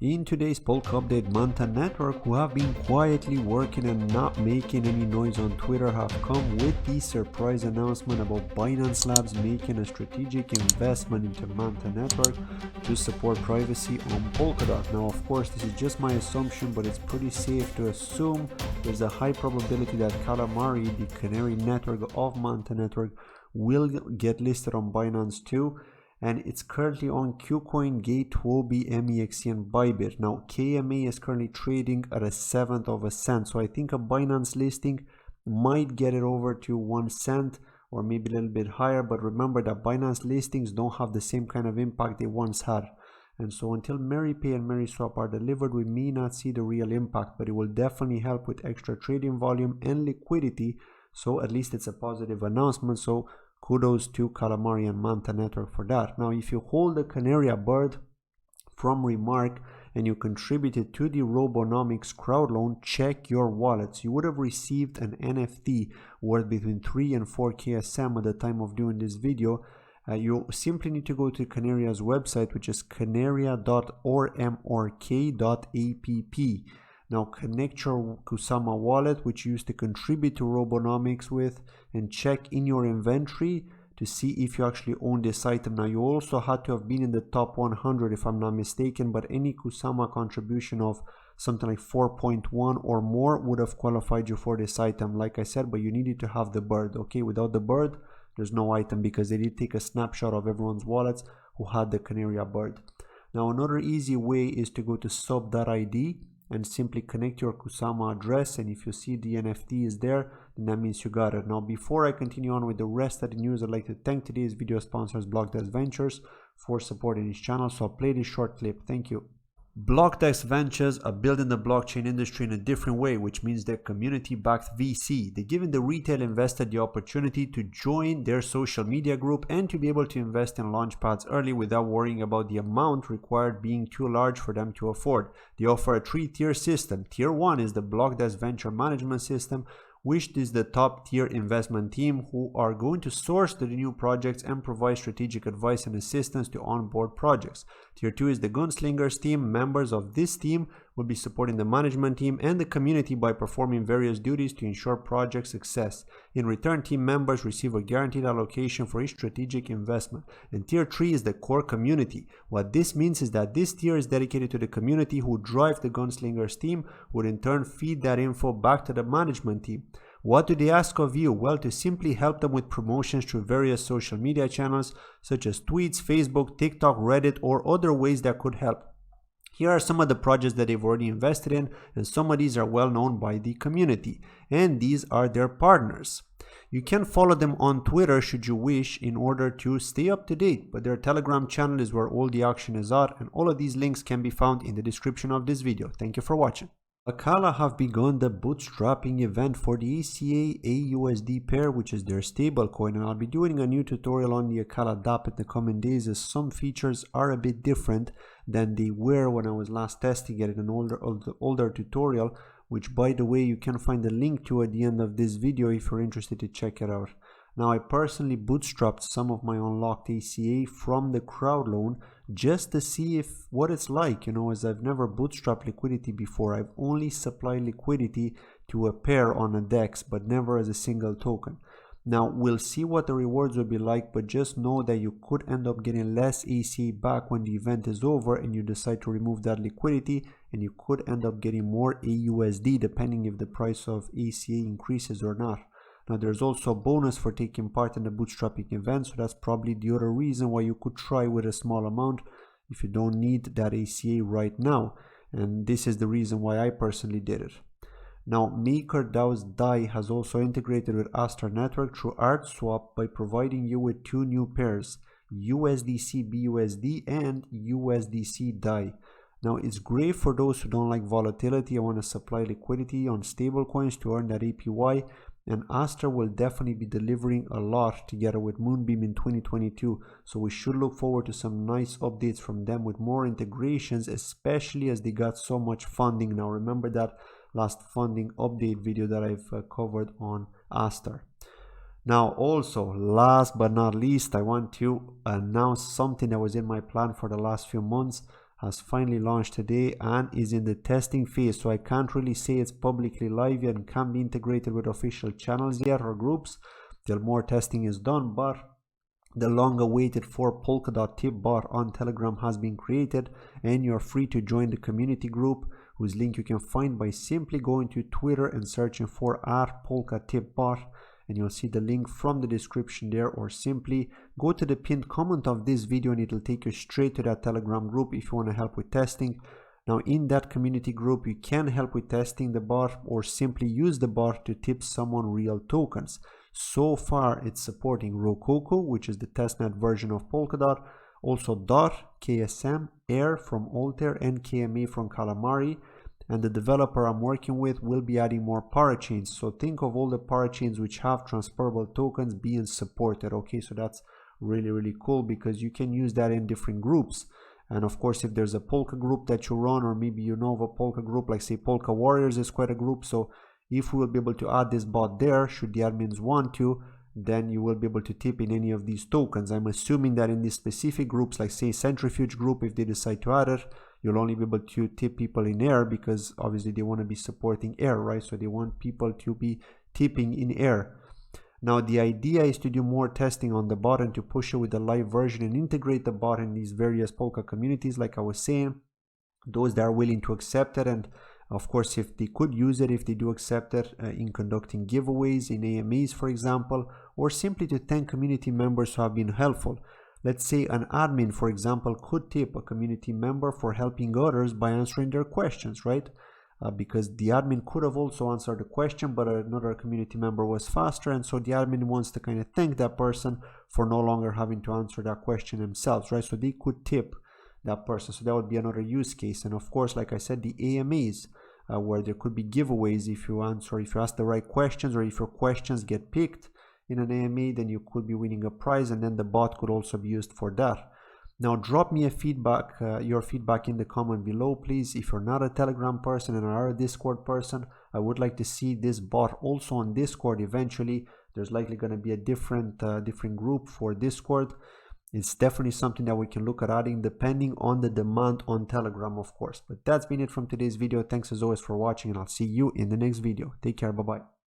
In today's Polka update, Manta Network, who have been quietly working and not making any noise on Twitter, have come with the surprise announcement about Binance Labs making a strategic investment into Manta Network to support privacy on Polkadot. Now, of course, this is just my assumption, but it's pretty safe to assume there's a high probability that Acala, the canary network of Manta Network, will get listed on Binance too. And it's currently on KuCoin, Gate, Huobi, MEXC, and Bybit. Now, KMA is currently trading at a seventh of a cent, so I think a Binance listing might get it over to 1 cent or maybe a little bit higher. But remember that Binance listings don't have the same kind of impact they once had. And so until MaryPay and MarySwap are delivered, we may not see the real impact, but it will definitely help with extra trading volume and liquidity. So at least it's a positive announcement. So kudos to Calamari and Manta Network for that. Now, if you hold a Canary bird from Remark and you contributed to the Robonomics crowdloan, check your wallets. You would have received an NFT worth between 3 and 4 KSM at the time of doing this video. You simply need to go to Canaria's website, which is canaria.rmrk.app. Now connect your Kusama wallet, which you used to contribute to Robonomics with, and check in your inventory to see if you actually own this item. Now you also had to have been in the top 100 if I'm not mistaken, but any Kusama contribution of something like 4.1 or more would have qualified you for this item, like I said, but you needed to have the bird. Okay, without the bird, there's no item because they did take a snapshot of everyone's wallets who had the Canaria bird. Now another easy way is to go to sub.id and simply connect your Kusama address, and if you see the NFT is there, then that means you got it. Now before I continue on with the rest of the news, I'd like to thank today's video sponsors Blockdesk Ventures for supporting this channel. So I'll play this short clip. Thank you. Blockdesk Ventures are building the blockchain industry in a different way, which means they're community-backed VC. They're giving the retail investor the opportunity to join their social media group and to be able to invest in launchpads early without worrying about the amount required being too large for them to afford. They offer a 3-tier system. Tier 1 is the Blockdesk Venture Management System, which is the top tier investment team who are going to source the new projects and provide strategic advice and assistance to onboard projects. Tier 2 is the Gunslingers team. Members of this team will be supporting the management team and the community by performing various duties to ensure project success. In return, team members receive a guaranteed allocation for each strategic investment. And Tier 3 is the core community. What this means is that this tier is dedicated to the community who drive the Gunslingers team, who in turn feed that info back to the management team. What do they ask of you? Well, to simply help them with promotions through various social media channels such as tweets, Facebook, TikTok, Reddit, or other ways that could help. Here are some of the projects that they've already invested in, and some of these are well known by the community, and these are their partners. You can follow them on Twitter should you wish in order to stay up to date, but their Telegram channel is where all the action is at, and all of these links can be found in the description of this video. Thank you for watching. Acala have begun the bootstrapping event for the ACA AUSD pair, which is their stablecoin, and I'll be doing a new tutorial on the Acala dApp in the coming days, as some features are a bit different than they were when I was last testing it in an older tutorial, which by the way you can find the link to at the end of this video if you're interested to check it out. Now, I personally bootstrapped some of my unlocked ACA from the crowdloan just to see what it's like, as I've never bootstrapped liquidity before. I've only supplied liquidity to a pair on a DEX, but never as a single token. Now, we'll see what the rewards will be like, but just know that you could end up getting less ACA back when the event is over and you decide to remove that liquidity, and you could end up getting more AUSD depending if the price of ACA increases or not. Now, there's also a bonus for taking part in the bootstrapping event, so that's probably the other reason why you could try with a small amount if you don't need that ACA right now. And this is the reason why I personally did it. Now, MakerDAO's DAI has also integrated with Astar Network through ArtSwap by providing you with 2 new pairs, USDC BUSD and USDC DAI. Now, it's great for those who don't like volatility and want to supply liquidity on stablecoins to earn that APY. And Astar will definitely be delivering a lot together with Moonbeam in 2022, so we should look forward to some nice updates from them with more integrations, especially as they got so much funding. Now remember that last funding update video that I've covered on Astar. Now also, last but not least, I want to announce something that was in my plan for the last few months. has finally launched today and is in the testing phase. So I can't really say it's publicly live yet and can't be integrated with official channels yet or groups till more testing is done. But the long awaited for Polkadot Tip Bot on Telegram has been created, and you're free to join the community group, whose link you can find by simply going to Twitter and searching for @Polka Tip Bot, and you'll see the link from the description there, or simply go to the pinned comment of this video and it'll take you straight to that Telegram group if you want to help with testing. Now in that community group you can help with testing the bot or simply use the bot to tip someone real tokens. So far it's supporting Rococo, which is the testnet version of Polkadot, also DOT, KSM, Air from Altair, and KMA from Calamari. And the developer I'm working with will be adding more parachains. So think of all the parachains which have transferable tokens being supported. Okay, so that's really cool because you can use that in different groups. And of course, if there's a Polka group that you run, or maybe you know of a Polka group, like say Polka Warriors is quite a group. So if we will be able to add this bot there, should the admins want to, then you will be able to tip in any of these tokens. I'm assuming that in these specific groups, like say Centrifuge group, if they decide to add it, you'll only be able to tip people in Air because obviously they want to be supporting Air, right? So they want people to be tipping in Air. Now the idea is to do more testing on the bot and to push it with the live version and integrate the bot in these various Polka communities, like I was saying, those that are willing to accept it, and of course if they could use it, if they do accept it, in conducting giveaways in AMAs, for example, or simply to thank community members who have been helpful. Let's say an admin, for example, could tip a community member for helping others by answering their questions, right? Because the admin could have also answered the question, but another community member was faster, and so the admin wants to kind of thank that person for no longer having to answer that question themselves, right? So they could tip that person. So that would be another use case. And of course, like I said, the AMAs, where there could be giveaways if you ask the right questions, or if your questions get picked in an AMA, then you could be winning a prize, and then the bot could also be used for that. Now drop me your feedback in the comment below, please. If you're not a Telegram person and are a Discord person, I would like to see this bot also on Discord eventually. There's likely going to be a different group for Discord. It's definitely something that we can look at adding depending on the demand on Telegram, of course. But that's been it from today's video. Thanks as always for watching, and I'll see you in the next video. Take care. Bye-bye.